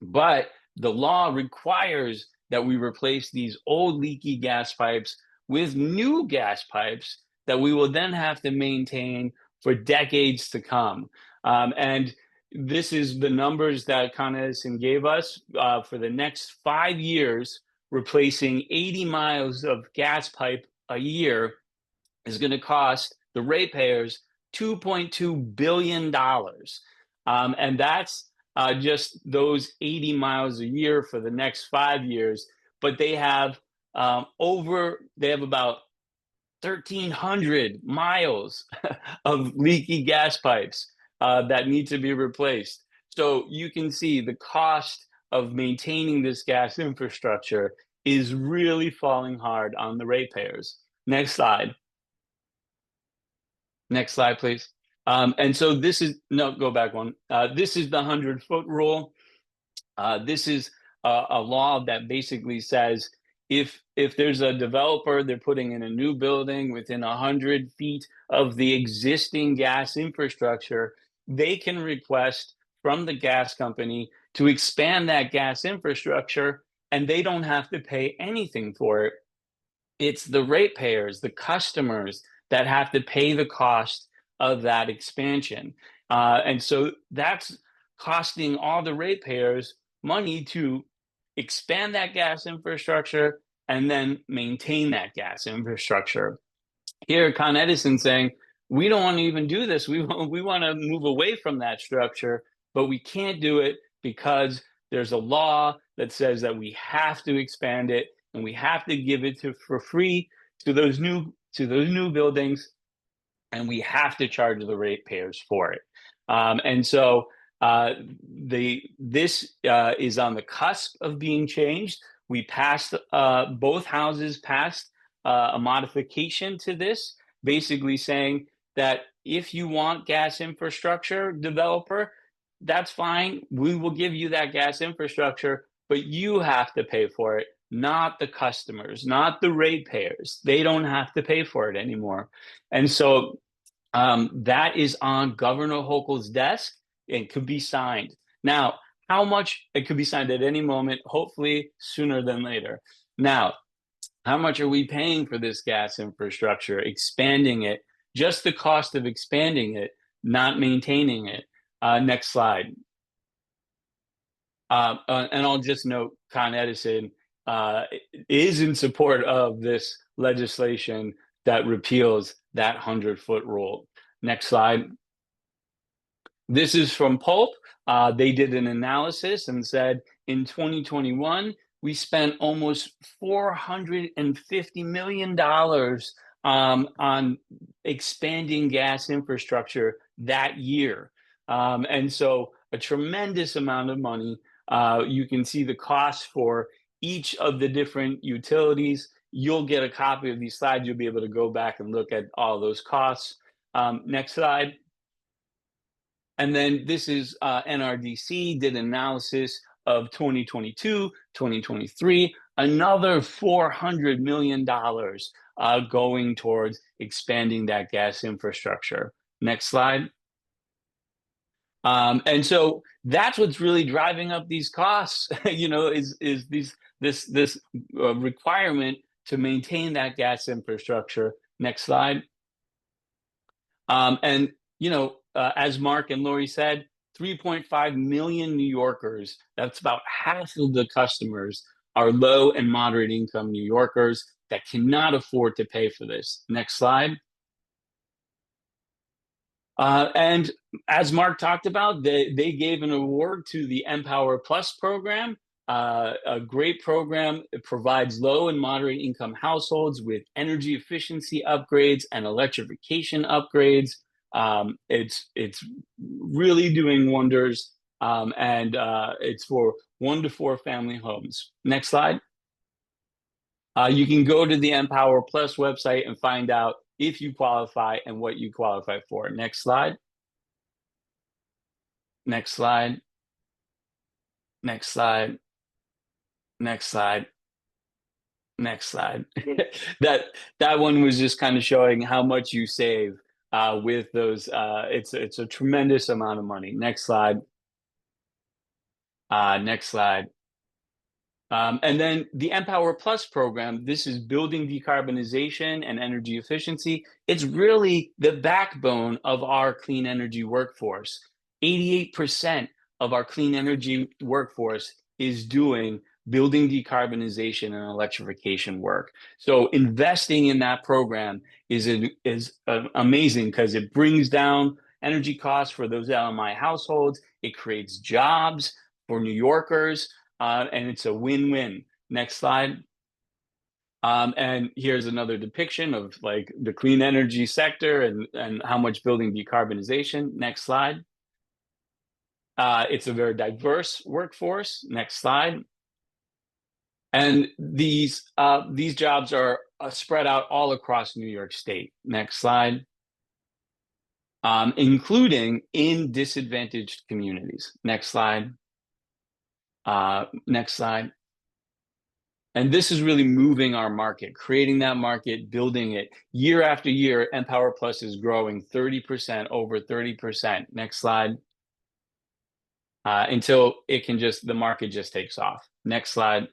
[SPEAKER 4] But the law requires that we replace these old leaky gas pipes with new gas pipes that we will then have to maintain for decades to come. And this is the numbers that Con Edison gave us for the next 5 years. Replacing 80 miles of gas pipe a year is going to cost the ratepayers $2.2 billion. And that's just those 80 miles a year for the next 5 years. But they have about 1,300 miles of leaky gas pipes that need to be replaced. So you can see the cost of maintaining this gas infrastructure is really falling hard on the ratepayers. Next slide. Next slide, please. And so go back one. This is the 100-foot rule. This is a law that basically says if there's a developer, they're putting in a new building within 100 feet of the existing gas infrastructure, they can request from the gas company to expand that gas infrastructure, and they don't have to pay anything for it. It's the ratepayers, the customers, that have to pay the cost of that expansion. And so that's costing all the ratepayers money to expand that gas infrastructure and then maintain that gas infrastructure. Here, Con Edison saying, we don't want to even do this. We want to move away from that structure, but we can't do it because there's a law that says that we have to expand it and we have to give it for free to those new buildings, and we have to charge the ratepayers for it. And so this is on the cusp of being changed. We passed, both houses passed a modification to this, basically saying that if you want gas infrastructure developer, that's fine. We will give you that gas infrastructure, but you have to pay for it, not the customers, not the ratepayers. They don't have to pay for it anymore. And so that is on Governor Hochul's desk and could be signed. Now, how much it could be signed at any moment, hopefully sooner than later. Now, how much are we paying for this gas infrastructure, expanding it, just the cost of expanding it, not maintaining it? Next slide. And I'll just note Con Edison is in support of this legislation that repeals that 100-foot rule. Next slide. This is from Pulp. They did an analysis and said in 2021, we spent almost $450 million on expanding gas infrastructure that year. And so a tremendous amount of money. You can see the cost for each of the different utilities. You'll get a copy of these slides. You'll be able to go back and look at all those costs. Next slide. And then this is NRDC did analysis of 2022, 2023, another $400 million going towards expanding that gas infrastructure. Next slide. And so that's what's really driving up these costs, is this requirement to maintain that gas infrastructure. Next slide. And as Mark and Lori said, 3.5 million New Yorkers, that's about half of the customers, are low and moderate income New Yorkers that cannot afford to pay for this. Next slide. And as Mark talked about, they gave an award to the Empower Plus program, a great program. It provides low and moderate income households with energy efficiency upgrades and electrification upgrades. It's really doing wonders, and it's for 1 to 4 family homes. Next slide. You can go to the Empower Plus website and find out if you qualify and what you qualify for. Next slide. Next slide. Next slide. Next slide. Next slide. that one was just kind of showing how much you save with those. It's a tremendous amount of money. Next slide. Next slide. And then the Empower Plus program, this is building decarbonization and energy efficiency. It's really the backbone of our clean energy workforce. 88% of our clean energy workforce is doing building decarbonization and electrification work. So investing in that program is amazing because it brings down energy costs for those LMI households. It creates jobs for New Yorkers. And it's a win-win. Next slide. And here's another depiction of like the clean energy sector and how much building decarbonization. Next slide. It's a very diverse workforce. Next slide. And these jobs are spread out all across New York State. Next slide. Including in disadvantaged communities. Next slide. Next slide. And this is really moving our market, creating that market, building it. Year after year, Empower Plus is growing 30%, over 30%. Next slide. Until the market just takes off. Next slide.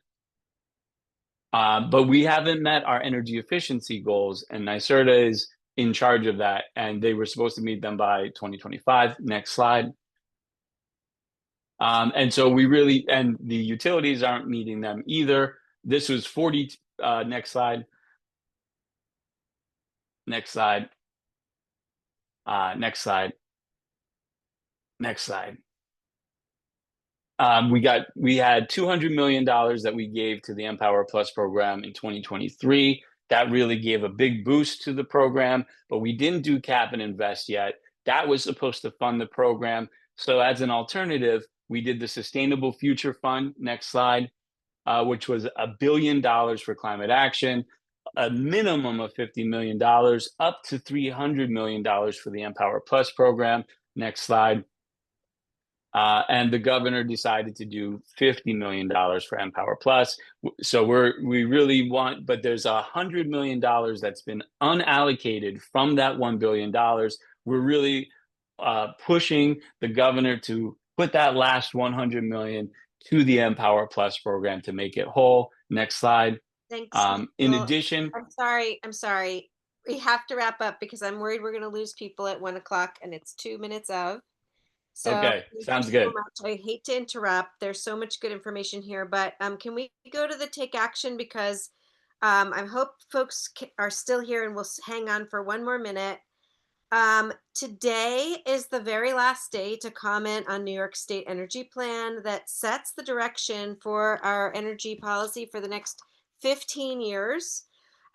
[SPEAKER 4] But we haven't met our energy efficiency goals, and NYSERDA is in charge of that, and they were supposed to meet them by 2025. Next slide. And so and the utilities aren't meeting them either. This was 40, next slide. Next slide. Next slide. Next slide. We had $200 million that we gave to the Empower Plus program in 2023. That really gave a big boost to the program, but we didn't do cap and invest yet. That was supposed to fund the program. So as an alternative, we did the Sustainable Future Fund, next slide, which was $1 billion for climate action, a minimum of $50 million, up to $300 million for the Empower Plus program. Next slide. And the governor decided to do $50 million for Empower Plus. So we really want, but there's $100 million that's been unallocated from that $1 billion. We're really pushing the governor to put that last 100 million to the Empower Plus program to make it whole. Next slide.
[SPEAKER 2] Thanks,
[SPEAKER 4] In
[SPEAKER 2] Michael.
[SPEAKER 4] addition,
[SPEAKER 2] I'm sorry. We have to wrap up because I'm worried we're going to lose people at 1 o'clock and it's 2 minutes of. So
[SPEAKER 4] okay,
[SPEAKER 2] thank you
[SPEAKER 4] sounds
[SPEAKER 2] so
[SPEAKER 4] good.
[SPEAKER 2] much. I hate to interrupt. There's so much good information here, but can we go to the take action because I hope folks are still here and will hang on for one more minute. Today is the very last day to comment on New York State Energy Plan that sets the direction for our energy policy for the next 15 years.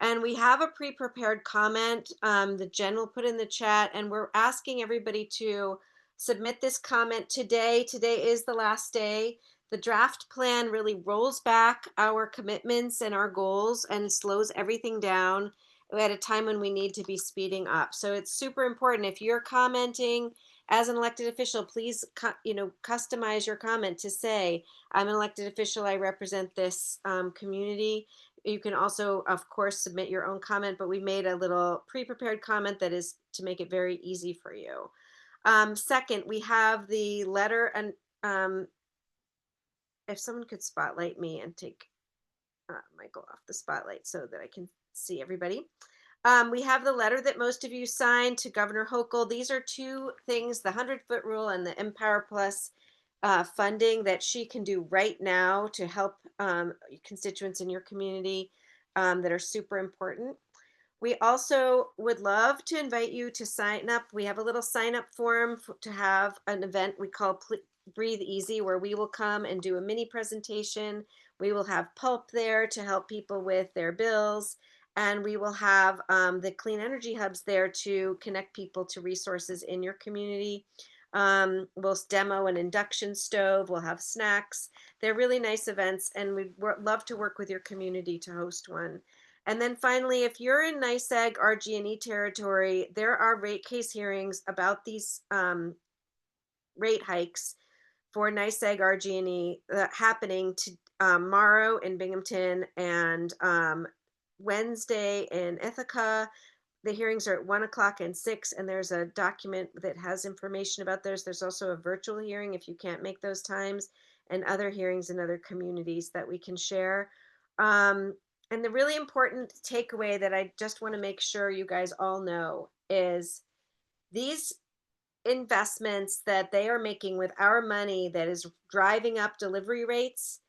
[SPEAKER 2] And we have a pre-prepared comment the Jen will put in the chat, and we're asking everybody to submit this comment today. Today is the last day. The draft plan really rolls back our commitments and our goals and slows everything down at a time when we need to be speeding up. So it's super important. If you're commenting as an elected official, please, customize your comment to say, I'm an elected official, I represent this community. You can also, of course, submit your own comment, but we made a little pre-prepared comment that is to make it very easy for you. Second, we have the letter, and if someone could spotlight me and take Michael off the spotlight so that I can see everybody. We have the letter that most of you signed to Governor Hochul. These are two things, the 100-foot rule and the Empower Plus funding that she can do right now to help constituents in your community that are super important. We also would love to invite you to sign up. We have a little sign up form to have an event we call Breathe Easy, where we will come and do a mini presentation. We will have Pulp there to help people with their bills. And we will have the Clean Energy Hubs there to connect people to resources in your community. We'll demo an induction stove. We'll have snacks. They're really nice events, and we'd love to work with your community to host one. And then finally, if you're in NYSEG RG&E territory, there are rate case hearings about these rate hikes for NYSEG RG&E happening tomorrow in Binghamton and Wednesday in Ithaca. The hearings are at 1 o'clock and 6, and there's a document that has information about those. There's also a virtual hearing if you can't make those times, and other hearings in other communities that we can share. And the really important takeaway that I just want to make sure you guys all know is these investments that they are making with our money that is driving up delivery rates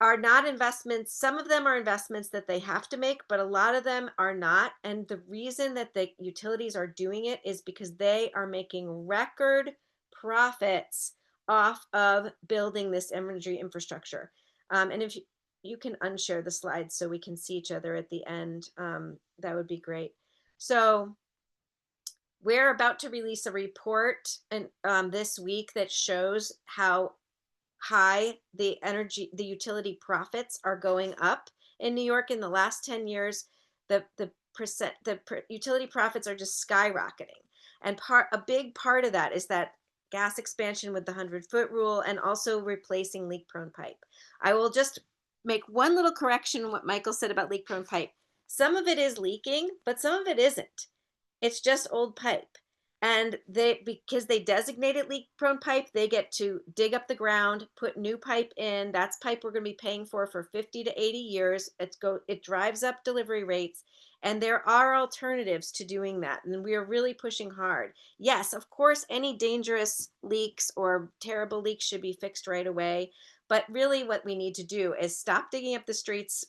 [SPEAKER 2] are not investments. Some of them are investments that they have to make, but a lot of them are not. And the reason that the utilities are doing it is because they are making record profits off of building this energy infrastructure. And if you can unshare the slides so we can see each other at the end, that would be great. So we're about to release a report and this week that shows how high the utility profits are going up in New York in the last 10 years. The utility profits are just skyrocketing. And a big part of that is that gas expansion with the 100-foot rule and also replacing leak prone pipe. I will just make one little correction on what Michael said about leak prone pipe. Some of it is leaking, but some of it isn't. It's just old pipe. And because they designated leak prone pipe, they get to dig up the ground, put new pipe in. That's pipe we're going to be paying for 50 to 80 years. It drives up delivery rates. And there are alternatives to doing that. And we are really pushing hard. Yes, of course, any dangerous leaks or terrible leaks should be fixed right away. But really what we need to do is stop digging up the streets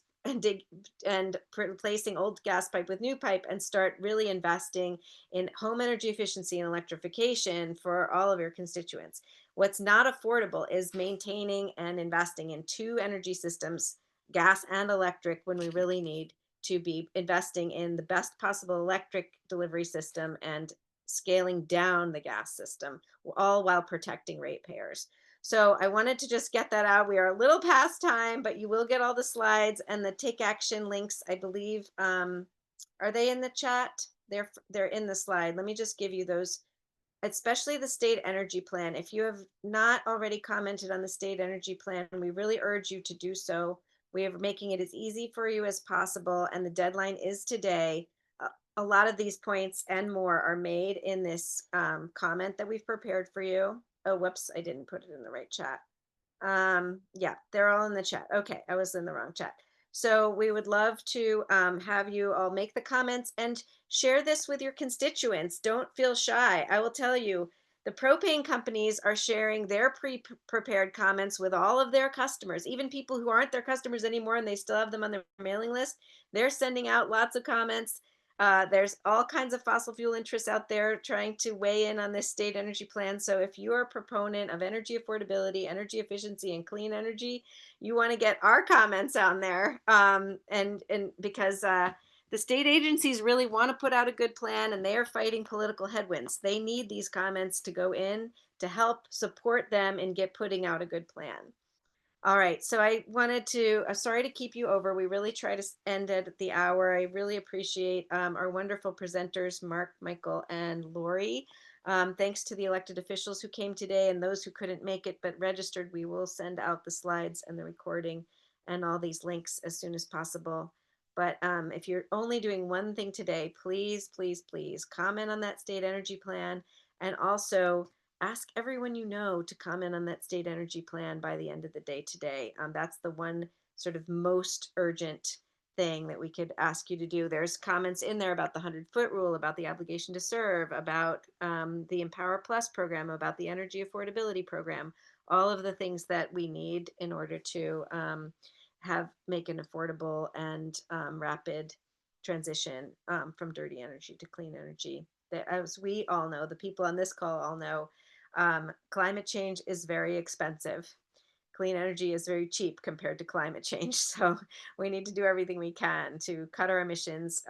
[SPEAKER 2] and replacing old gas pipe with new pipe and start really investing in home energy efficiency and electrification for all of your constituents. What's not affordable is maintaining and investing in two energy systems, gas and electric, when we really need to be investing in the best possible electric delivery system and scaling down the gas system, all while protecting ratepayers. So I wanted to just get that out. We are a little past time, but you will get all the slides and the take action links, I believe. Are they in the chat? They're in the slide. Let me just give you those, especially the state energy plan. If you have not already commented on the state energy plan, we really urge you to do so. We are making it as easy for you as possible, and the deadline is today. A lot of these points and more are made in this comment that we've prepared for you. Oh, whoops, I didn't put it in the right chat. Yeah, they're all in the chat. Okay, I was in the wrong chat. So we would love to have you all make the comments and share this with your constituents. Don't feel shy. I will tell you, the propane companies are sharing their pre-prepared comments with all of their customers, even people who aren't their customers anymore and they still have them on their mailing list. They're sending out lots of comments. There's all kinds of fossil fuel interests out there trying to weigh in on this state energy plan. So if you're a proponent of energy affordability, energy efficiency, and clean energy, you want to get our comments on there. And because the state agencies really want to put out a good plan and they are fighting political headwinds. They need these comments to go in to help support them and get putting out a good plan. All right, so I wanted to, sorry to keep you over. We really try to end it at the hour. I really appreciate our wonderful presenters, Mark, Michael, and Lori. Thanks to the elected officials who came today and those who couldn't make it but registered. We will send out the slides and the recording and all these links as soon as possible. But if you're only doing one thing today, please, please, please comment on that state energy plan, and also ask everyone you know to comment on that state energy plan by the end of the day today. That's the one sort of most urgent thing that we could ask you to do. There's comments in there about the 100-foot rule, about the obligation to serve, about the Empower Plus program, about the energy affordability program, all of the things that we need in order to make an affordable and rapid transition from dirty energy to clean energy. That, as we all know, the people on this call all know, climate change is very expensive. Clean energy is very cheap compared to climate change. So we need to do everything we can to cut our emissions,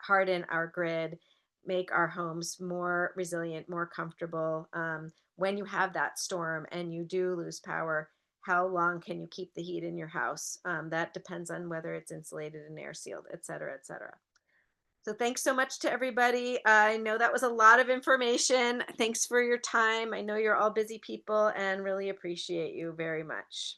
[SPEAKER 2] harden our grid, make our homes more resilient, more comfortable. When you have that storm and you do lose power, how long can you keep the heat in your house? That depends on whether it's insulated and air sealed, et cetera, et cetera. So thanks so much to everybody. I know that was a lot of information. Thanks for your time. I know you're all busy people and really appreciate you very much.